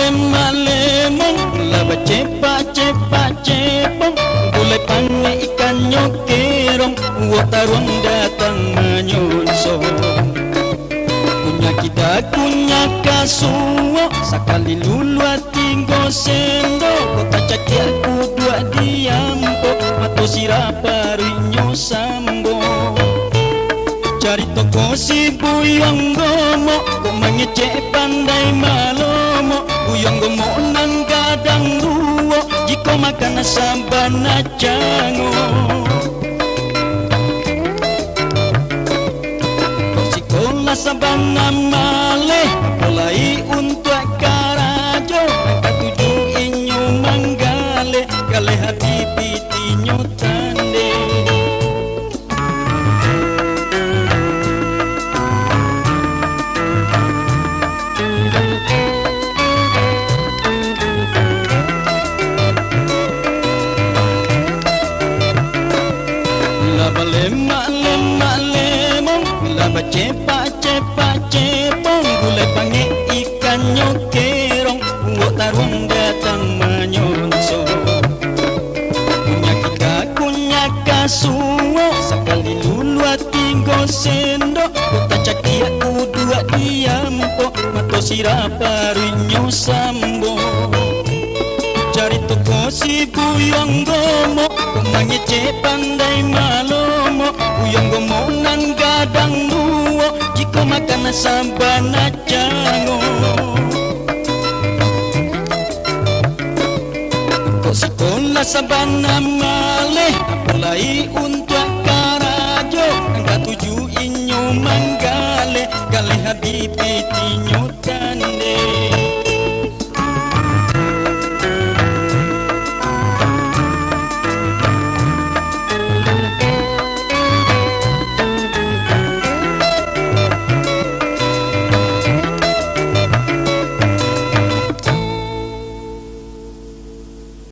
Malemong laba cepa cepong gulai pange ikan nyokerong watarong datang menyunsong kunya kita kunya kasuo sakali lulu tinggo sendo kota cakiaku dua diampo mato siraparinyo sambo cari toko si buyong gomo kok mangece pandai malomo buyong gomo nang gadang duo jiko makan sabana cango sikola sabana male mulai untuk karajo katuju inyo manggale gale hati pitinyo tande Malemong laba cepa cepong gulai pange ikan nyokerong watarong datang menyonsong kunya kasuo sakali lulu tinggo sendo kota cakiaku dua diampo mato siraparinyo sambo cari toko si buyong gomo mangece pandai malomo buyong gomo nan gadang duo jiko makan sabana cango kok sekolah sabana male mulai untuk